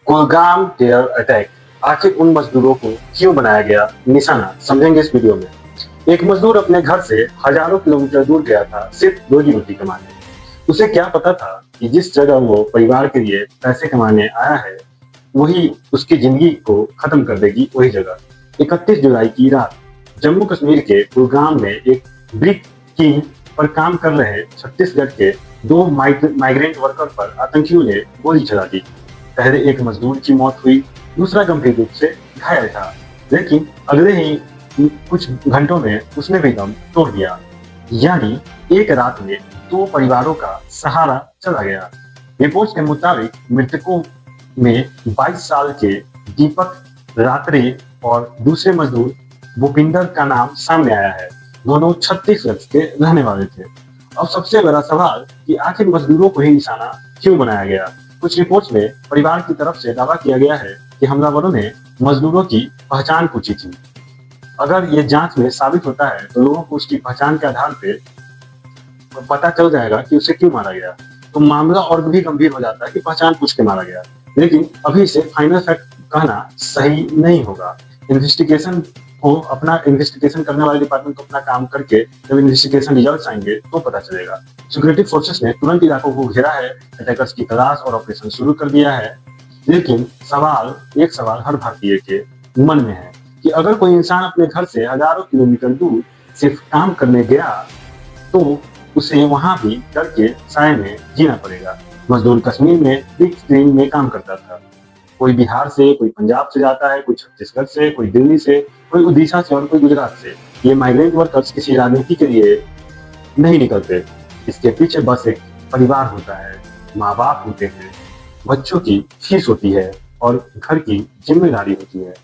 Kulgam terror attack, आखिर उन मजदूरों को क्यों बनाया गया निशाना, समझेंगे इस वीडियो में। एक मजदूर अपने घर से हजारों किलोमीटर दूर गया था सिर्फ रोजी रोटी कमाने। उसे क्या पता था कि जिस जगह वो परिवार के लिए पैसे कमाने आया है वही उसकी जिंदगी को खत्म कर देगी। वही जगह 31 जुलाई की रात जम्मू कश्मीर के कुलगाम में एक ब्रिक किंग पर काम कर रहे छत्तीसगढ़ के दो माइग्रेंट वर्कर पर आतंकियों ने गोली चला दी। पहले एक मजदूर की मौत हुई, दूसरा गंभीर रूप से घायल था, लेकिन अगले ही कुछ घंटों में उसने भी दम तोड़ दिया। यानी एक रात में दो परिवारों का सहारा चला गया। रिपोर्ट्स के मुताबिक मृतकों में 22 साल के दीपक रात्रे और दूसरे मजदूर भूपिंदर का नाम सामने आया है। दोनों 36 वर्ष के रहने वाले थे। अब सबसे बड़ा सवाल कि आखिर मजदूरों को ही निशाना क्यों बनाया गया। कुछ रिपोर्ट्स में परिवार की तरफ से दावा किया गया है कि हमलावरों ने मजदूरों की पहचान पूछी थी। अगर ये जांच में साबित होता है तो लोगों को उसकी पहचान के आधार पे पता चल जाएगा कि उसे क्यों मारा गया। तो मामला और भी गंभीर हो जाता है कि पहचान पूछ के मारा गया, लेकिन अभी इसे फाइनल फैक्ट कहना सही नहीं होगा। इन्वेस्टिगेशन करने वाले डिपार्टमेंट को अपना काम करके जब इन्वेस्टिगेशन रिजल्ट आएंगे तो पता चलेगा। सिक्योरिटी फोर्सेस ने तुरंत इलाकों को घेरा है, अटैकर्स की तलाश और ऑपरेशन शुरू कर दिया है। लेकिन एक सवाल हर भारतीय के मन में है कि अगर कोई इंसान अपने घर से हजारों किलोमीटर दूर सिर्फ काम करने गया तो उसे वहां भी डर के साए में जीना पड़ेगा। मजदूर कश्मीर में बिग स्क्रीन में काम करता था। कोई बिहार से, कोई पंजाब से जाता है, कोई छत्तीसगढ़ से, कोई दिल्ली से, कोई उड़ीसा से और कोई गुजरात से। ये माइग्रेंट वर्कर्स किसी राजनीति के लिए नहीं निकलते। इसके पीछे बस एक परिवार होता है, माँ बाप होते हैं, बच्चों की फीस होती है और घर की जिम्मेदारी होती है।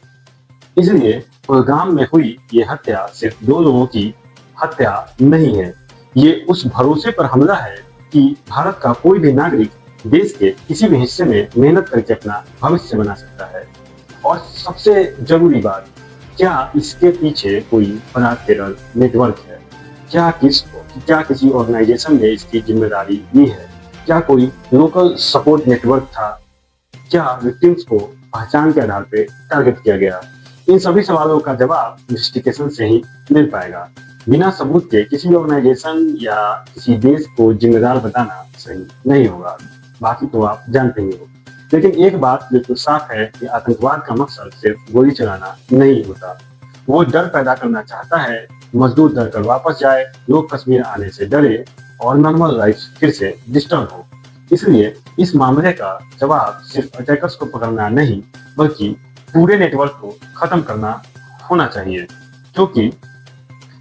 इसलिए कुलगाम में हुई ये हत्या सिर्फ दो लोगों की हत्या नहीं है, ये उस भरोसे पर हमला है कि भारत का कोई भी नागरिक देश के किसी भी हिस्से में मेहनत करके अपना भविष्य बना सकता है। और सबसे जरूरी बात, क्या इसके पीछे कोई बड़ा टेरर नेटवर्क है? क्या किसी ऑर्गेनाइजेशन ने इसकी जिम्मेदारी ली है? क्या कोई लोकल सपोर्ट नेटवर्क था? क्या विक्टिम्स को पहचान के आधार पर टारगेट किया गया? इन सभी सवालों का जवाब इन्वेस्टिगेशन से ही मिल पाएगा। बिना सबूत के किसी भी ऑर्गेनाइजेशन या किसी देश को जिम्मेदार बताना सही नहीं होगा। बाकी तो आप जानते ही हो। लेकिन एक बात बिल्कुल साफ है कि आतंकवाद का मकसद सिर्फ गोली चलाना नहीं होता। वो डर पैदा करना चाहता है, मजदूर डर कर वापस जाए, लोग कश्मीर आने से डरे और नॉर्मल लाइफ फिर से डिस्टर्ब हो। इसलिए इस मामले का जवाब सिर्फ अटैकर्स को पकड़ना नहीं बल्कि पूरे नेटवर्क को खत्म करना होना चाहिए। क्योंकि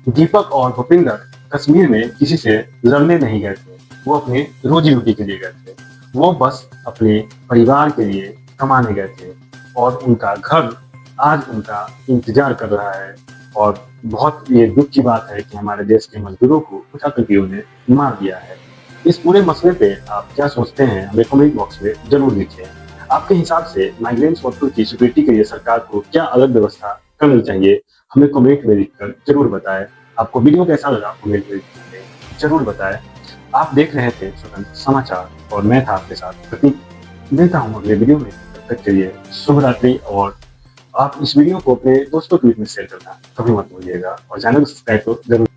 दीपक और भूपिंदर कश्मीर में किसी से लड़ने नहीं गए थे, वो अपने रोजी रोटी के लिए गए थे। वो बस अपने परिवार के लिए कमाने गए थे और उनका घर आज उनका इंतजार कर रहा है। और बहुत ये दुख की बात है कि हमारे देश के मजदूरों को कुछ आतंकियों ने मार दिया है। इस पूरे मसले पे आप क्या सोचते हैं हमें कमेंट बॉक्स में जरूर लिखिए। आपके हिसाब से माइग्रेंट्स वर्कर की सिक्योरिटी के लिए सरकार को क्या अलग व्यवस्था करनी चाहिए, हमें कमेंट में लिखकर जरूर बताएं। आपको वीडियो कैसा लगा कमेंट में जरूर बताएं। आप देख रहे थे स्वतंत्र समाचार और मैं था आपके साथ प्रतीक। मिलता हूँ अगले वीडियो में, तब तक के लिए शुभ रात्रि। और आप इस वीडियो को अपने दोस्तों के बीच में शेयर करना कभी मत भूलिएगा और चैनल को सब्सक्राइब तो जरूर